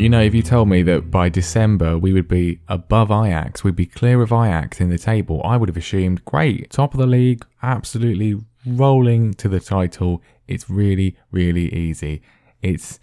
You know, if you told me that by December we would be above Ajax, we'd be clear of Ajax in the table, I would have assumed, great, top of the league, absolutely rolling to the title. It's really, really easy. It's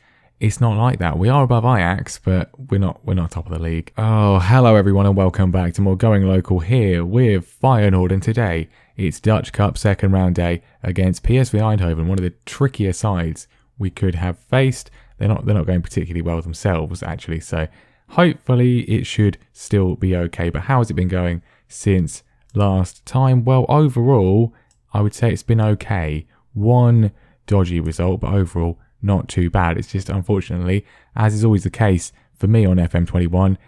not like that. We are above Ajax, but we're not top of the league. Oh, hello everyone and welcome back to more Going Local here with Feyenoord, and today it's Dutch Cup second round day against PSV Eindhoven, one of the trickier sides we could have faced. They're not going particularly well themselves actually, so hopefully it should still be okay. But how has it been going since last time? Well, overall, I would say it's been okay. One dodgy result, but overall not too bad. It's just, unfortunately, as is always the case for me on FM21,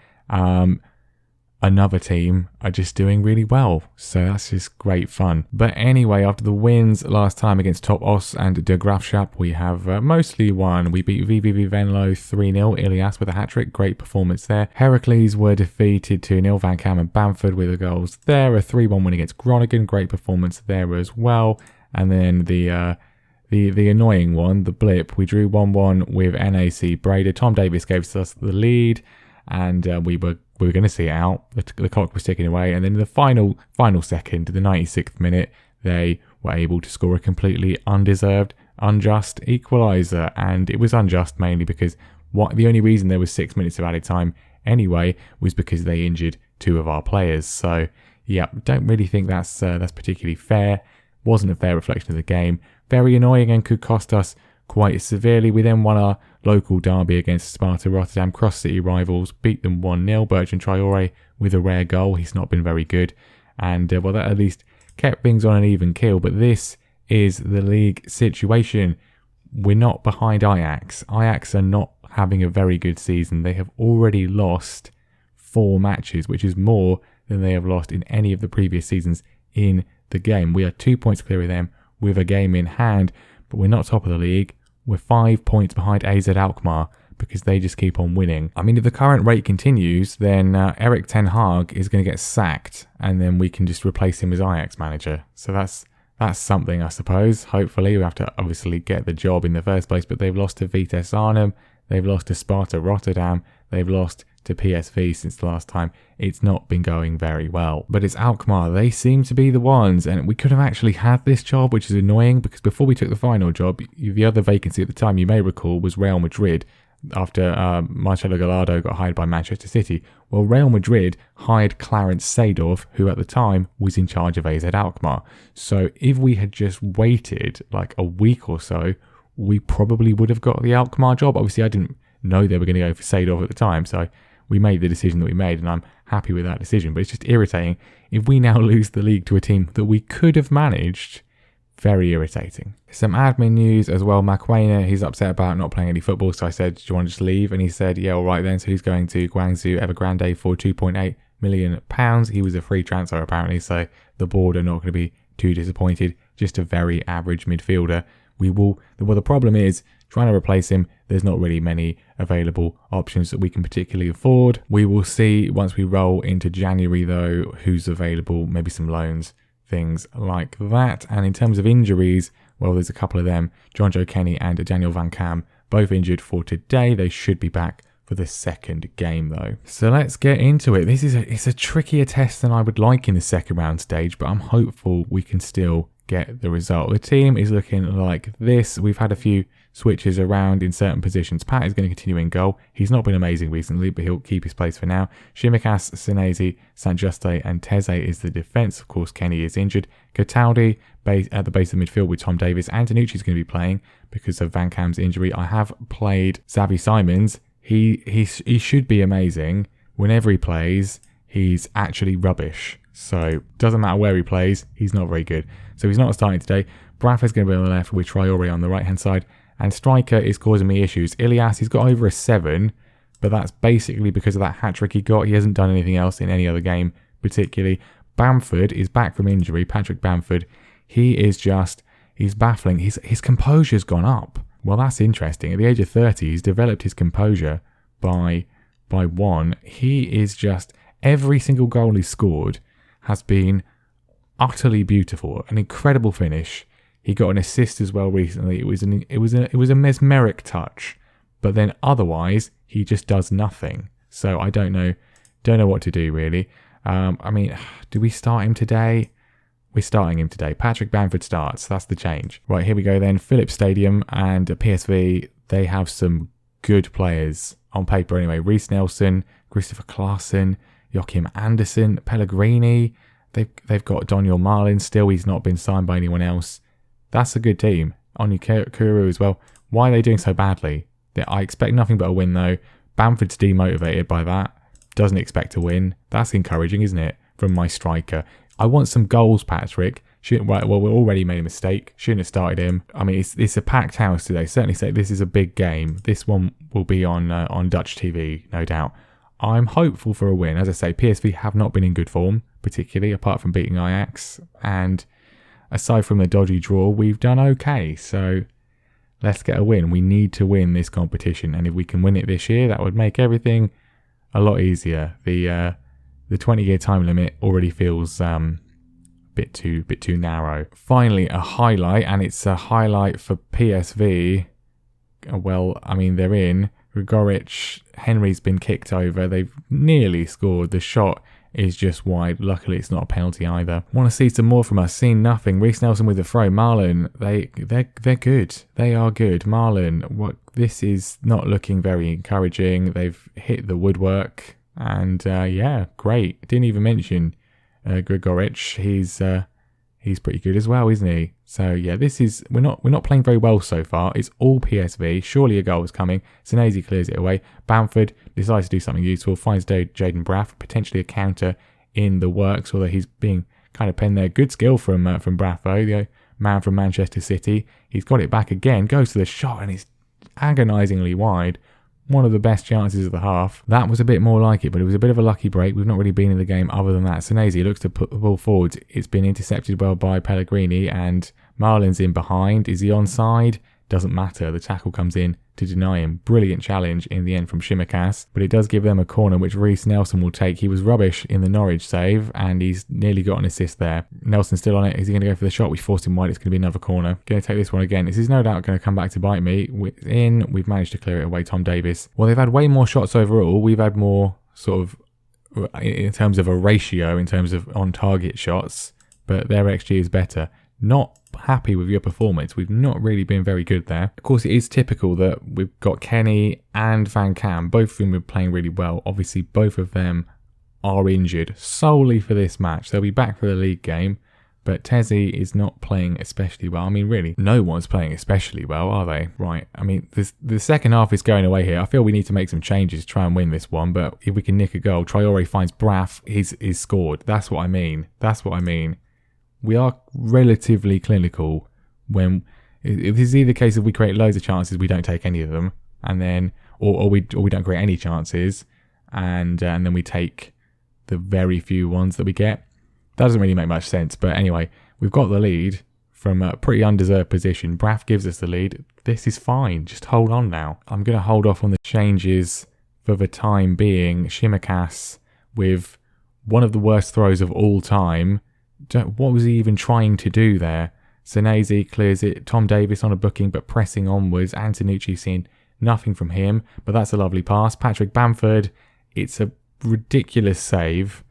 another team are just doing really well. So that's just great fun. But anyway, after the wins last time against Top Os and De Graafschap, we have mostly won. We beat VVV Venlo 3-0. Ilias with a hat-trick. Great performance there. Heracles were defeated 2-0. Van Cam and Bamford with the goals there. A 3-1 win against Groningen. Great performance there as well. And then the annoying one, the blip, we drew 1-1 with NAC Breda. Tom Davis gave us the lead, and we were going to see it out. The clock was ticking away, and then in the final second, the 96th minute, they were able to score a completely undeserved, unjust equaliser, and it was unjust mainly because the only reason there was 6 minutes of added time anyway was because they injured two of our players. So yeah, don't really think that's particularly fair. Wasn't a fair reflection of the game. Very annoying and could cost us quite severely. We then won our local derby against Sparta Rotterdam, cross-city rivals, beat them 1-0. Bertrand Traoré with a rare goal. He's not been very good. And well, that at least kept things on an even keel. But this is the league situation. We're not behind Ajax. Ajax are not having a very good season. They have already lost 4 matches, which is more than they have lost in any of the previous seasons in the game. We are 2 points clear of them with a game in hand, but we're not top of the league. We're 5 points behind AZ Alkmaar because they just keep on winning. I mean, if the current rate continues, then Erik ten Hag is going to get sacked, and then we can just replace him as Ajax manager. So that's something, I suppose. Hopefully, we have to obviously get the job in the first place, but they've lost to Vitesse Arnhem, they've lost to Sparta Rotterdam, they've lost to PSV since the last time. It's not been going very well. But it's Alkmaar. They seem to be the ones, and we could have actually had this job, which is annoying because before we took the final job, the other vacancy at the time, you may recall, was Real Madrid after Marcelo Gallardo got hired by Manchester City. Well, Real Madrid hired Clarence Seedorf, who at the time was in charge of AZ Alkmaar. So if we had just waited like a week or so, we probably would have got the Alkmaar job. Obviously, I didn't know they were going to go for Seedorf at the time, so we made the decision that we made, and I'm happy with that decision. But it's just irritating. If we now lose the league to a team that we could have managed, very irritating. Some admin news as well. Makwena, he's upset about not playing any football, so I said, do you want to just leave? And he said, yeah, all right then. So he's going to Guangzhou Evergrande for £2.8 million. He was a free transfer apparently, so the board are not going to be too disappointed. Just a very average midfielder. The problem is, trying to replace him, there's not really many available options that we can particularly afford. We will see once we roll into January though who's available, maybe some loans, things like that. And in terms of injuries, well, there's a couple of them. Jonjo Kenny and Daniel Van Cam, both injured for today. They should be back for the second game though. So let's get into it. It's a trickier test than I would like in the second round stage, but I'm hopeful we can still get the result. The team is looking like this. We've had a few switches around in certain positions. Pat is going to continue in goal. He's not been amazing recently, but he'll keep his place for now. Shimikas, Senesi, Sanjuste and Teze is the defence. Of course, Kenny is injured. Cataldi at the base of the midfield with Tom Davis. Antonucci is going to be playing because of Van Cam's injury. I have played Xavi Simons. He should be amazing. Whenever he plays, he's actually rubbish. So doesn't matter where he plays, he's not very good. So he's not starting today. Braff is going to be on the left with Traoré on the right hand side. And striker is causing me issues. Ilias, he's got over a 7, but that's basically because of that hat-trick he got. He hasn't done anything else in any other game particularly. Bamford is back from injury. Patrick Bamford, he's baffling. His composure's gone up. Well, that's interesting. At the age of 30, he's developed his composure by 1. He is just, every single goal he's scored has been utterly beautiful. An incredible finish. He got an assist as well recently. It was a mesmeric touch but then otherwise he just does nothing. So I don't know what to do really. I mean, do we start him today? We're starting him today. Patrick Bamford starts. That's the change. Right, here we go then. Philips Stadium and PSV, they have some good players on paper anyway. Reece Nelson, Christopher Klaassen, Joachim Andersen, Pellegrini. They've got Daniel Marlin still. He's not been signed by anyone else. That's a good team. Onyekuru as well. Why are they doing so badly? I expect nothing but a win though. Bamford's demotivated by that. Doesn't expect to win. That's encouraging, isn't it? From my striker. I want some goals, Patrick. Well, we already made a mistake. Shouldn't have started him. I mean, it's a packed house today. Certainly say this is a big game. This one will be on Dutch TV, no doubt. I'm hopeful for a win. As I say, PSV have not been in good form, particularly apart from beating Ajax. And aside from the dodgy draw, we've done okay. So let's get a win. We need to win this competition. And if we can win it this year, that would make everything a lot easier. The 20-year time limit already feels bit too narrow. Finally, a highlight, and it's a highlight for PSV. Well, I mean, they're in. Grigoric, Henry's been kicked over. They've nearly scored. The shot is just wide. Luckily, it's not a penalty either. Want to see some more from us. Seen nothing. Reece Nelson with the throw. Marlon, they're good. They are good. Marlon, this is not looking very encouraging. They've hit the woodwork. And yeah, great. Didn't even mention Grigoric. He's pretty good as well, isn't he? So yeah, we're not playing very well so far. It's all PSV. Surely a goal is coming. Senesi clears it away. Bamford decides to do something useful. Finds Jaden Braff, potentially a counter in the works, although he's being kind of penned there. Good skill from Braffo, the man from Manchester City. He's got it back again. Goes to the shot and it's agonisingly wide. One of the best chances of the half. That was a bit more like it, but it was a bit of a lucky break. We've not really been in the game other than that. Senesi looks to put the ball forward. It's been intercepted well by Pellegrini, and Marlin's in behind. Is he onside? Doesn't matter. The tackle comes in to deny him. Brilliant challenge in the end from Shimikas, but it does give them a corner which Reece Nelson will take. He was rubbish in the Norwich save, and he's nearly got an assist there. Nelson's still on it. Is he going to go for the shot? We forced him wide. It's going to be another corner. Going to take this one again. This is no doubt going to come back to bite me. We've managed to clear it away. Tom Davies. Well, they've had way more shots overall. We've had more sort of in terms of a ratio, in terms of on-target shots, but their XG is better. Not happy with your performance. We've not really been very good there. Of course, it is typical that we've got Kenny and Van Cam, both of whom are playing really well. Obviously, both of them are injured solely for this match. They'll be back for the league game, but Tezzy is not playing especially well. I mean, really, no one's playing especially well, are they? Right. I mean, the second half is going away here. I feel we need to make some changes to try and win this one, but if we can nick a goal, Traore finds Braff, he's scored. That's what I mean. We are relatively clinical when if this is either the case if we create loads of chances, we don't take any of them, and then or we don't create any chances, and then we take the very few ones that we get. That doesn't really make much sense. But anyway, we've got the lead from a pretty undeserved position. Braff gives us the lead. This is fine. Just hold on now. I'm going to hold off on the changes for the time being. Shimikas with one of the worst throws of all time. What was he even trying to do there? Senesi clears it. Tom Davies on a booking, but pressing onwards. Antonucci seeing nothing from him, but that's a lovely pass. Patrick Bamford, it's a ridiculous save.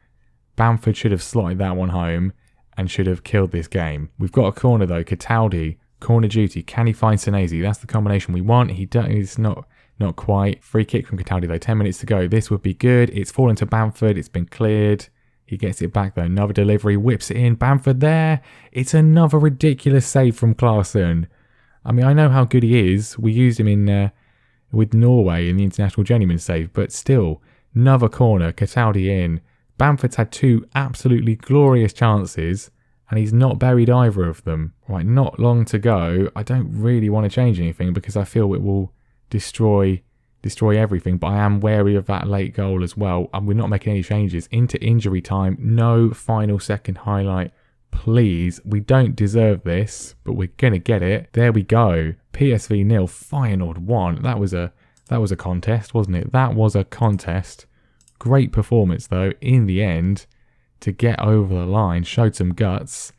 Bamford should have slotted that one home and should have killed this game. We've got a corner though. Cataldi, corner duty. Can he find Senesi? That's the combination we want. He's not quite. Free kick from Cataldi though. 10 minutes to go. This would be good. It's fallen to Bamford. It's been cleared. He gets it back though. Another delivery, whips it in. Bamford there. It's another ridiculous save from Klaassen. I mean, I know how good he is. We used him in with Norway in the international journeyman save, but still, another corner. Cataldi in. Bamford's had two absolutely glorious chances, and he's not buried either of them. Right, not long to go. I don't really want to change anything because I feel it will destroy everything, but I am wary of that late goal as well, and we're not making any changes. Into injury time, no final second highlight, please. We don't deserve this, but we're gonna get it. There we go. PSV 0, Feyenoord 1. That was a contest, wasn't it? That was a contest. Great performance though in the end to get over the line. Showed some guts.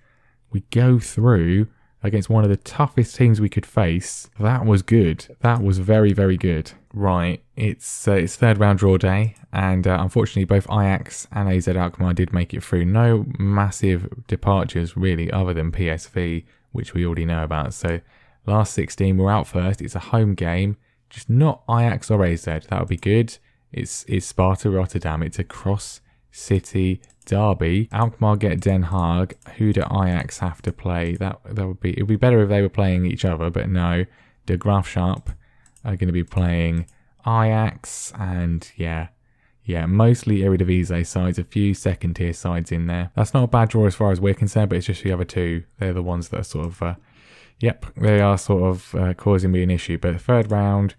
We go through against one of the toughest teams we could face. That was good. That was very, very good. Right, it's third round draw day, and unfortunately both Ajax and AZ Alkmaar did make it through. No massive departures really, other than PSV, which we already know about. So last 16, we're out first. It's a home game, just not Ajax or AZ. That would be good. It's Sparta Rotterdam. It's a cross-city derby. Alkmaar get Den Haag. Who do Ajax have to play? That would be. It would be better if they were playing each other, but no. De Graafschap are going to be playing Ajax, and yeah, mostly Eredivisie sides, a few second tier sides in there. That's not a bad draw as far as we're concerned, but it's just the other two. They're the ones that are sort of, they are sort of causing me an issue. But third round,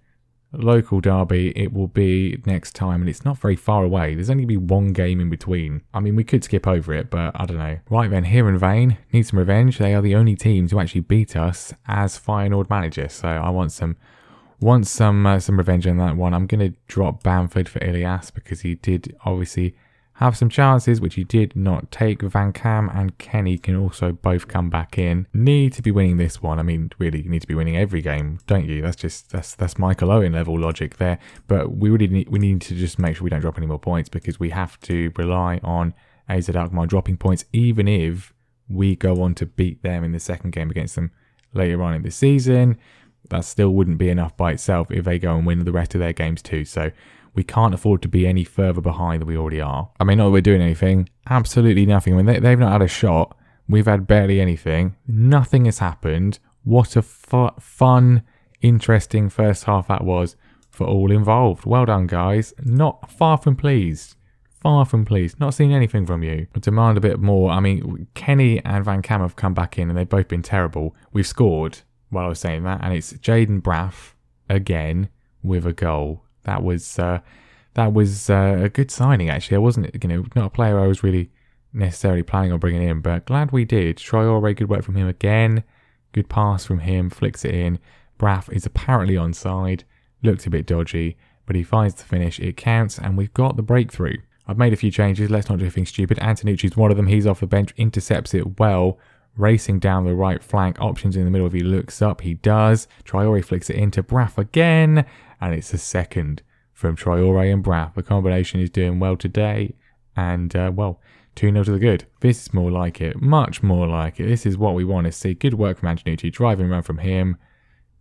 local derby, it will be next time, and it's not very far away. There's only be one game in between. I mean, we could skip over it, but I don't know. Right then, Heerenveen need some revenge. They are the only team to actually beat us as Feyenoord manager, so I want some revenge on that one. I'm going to drop Bamford for Ilias because he did obviously have some chances which he did not take. Van Kam and Kenny can also both come back in. Need to be winning this one. I mean, really, you need to be winning every game, don't you? That's Michael Owen level logic there. But we need to just make sure we don't drop any more points, because we have to rely on AZ Alkmaar dropping points, even if we go on to beat them in the second game against them later on in the season. That still wouldn't be enough by itself if they go and win the rest of their games too. So we can't afford to be any further behind than we already are. I mean, not that we're doing anything. Absolutely nothing. I mean, they've not had a shot. We've had barely anything. Nothing has happened. What a fun, interesting first half that was for all involved. Well done, guys. Not far from pleased. Far from pleased. Not seeing anything from you. I demand a bit more. I mean, Kenny and Van Kam have come back in and they've both been terrible. We've scored while I was saying that, and it's Jaden Braff again with a goal. That was a good signing, actually. I wasn't, not a player I was really necessarily planning on bringing in, but glad we did. Traore, good work from him again. Good pass from him, flicks it in. Braff is apparently onside. Looked a bit dodgy, but he finds the finish. It counts, and we've got the breakthrough. I've made a few changes. Let's not do anything stupid. Antonucci's one of them. He's off the bench, intercepts it well. Racing down the right flank, options in the middle. If he looks up, he does. Traore flicks it into Braff again, and it's a second from Traore and Braff. The combination is doing well today, and 2-0 to the good. This is more like it, much more like it. This is what we want to see. Good work from Antonucci, driving run from him.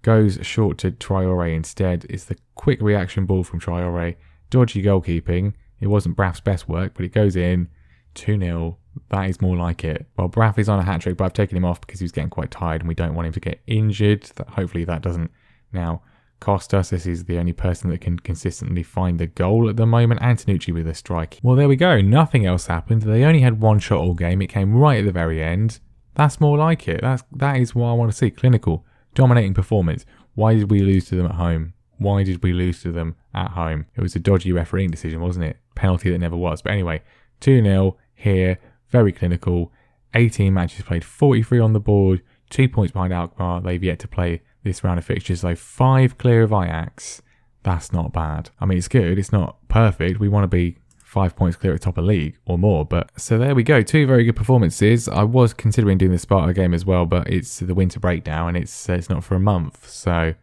Goes short to Traore instead. It's the quick reaction ball from Traore. Dodgy goalkeeping. It wasn't Braff's best work, but it goes in. 2-0. That is more like it. Well, Braff is on a hat-trick, but I've taken him off because he was getting quite tired and we don't want him to get injured. Hopefully that doesn't now cost us. This is the only person that can consistently find the goal at the moment. Antonucci with a strike. Well, there we go. Nothing else happened. They only had one shot all game. It came right at the very end. That's more like it. That is what I want to see. Clinical, dominating performance. Why did we lose to them at home? Why did we lose to them at home? It was a dodgy refereeing decision, wasn't it? Penalty that never was. But anyway, 2-0 here. Very clinical. 18 matches played, 43 on the board, 2 points behind Alkmaar. They've yet to play this round of fixtures, so 5 clear of Ajax. That's not bad. I mean, it's good. It's not perfect. We want to be 5 points clear at the top of the league or more. But so there we go. 2 very good performances. I was considering doing the Sparta game as well, but it's the winter break now and it's not for a month. So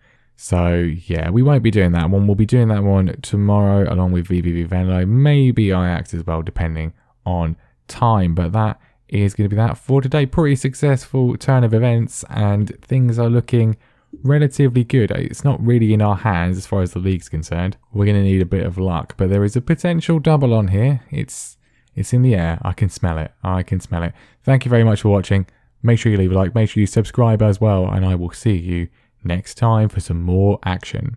yeah, we won't be doing that one. We'll be doing that one tomorrow along with VVV Venlo, maybe Ajax as well, depending on time. But that is going to be that for today. Pretty successful turn of events and things are looking relatively good. It's not really in our hands as far as the league's concerned. We're going to need a bit of luck, but there is a potential double on here. It's in the air. I can smell it. Thank you very much for watching. Make sure you leave a like, make sure you subscribe as well, and I will see you next time for some more action.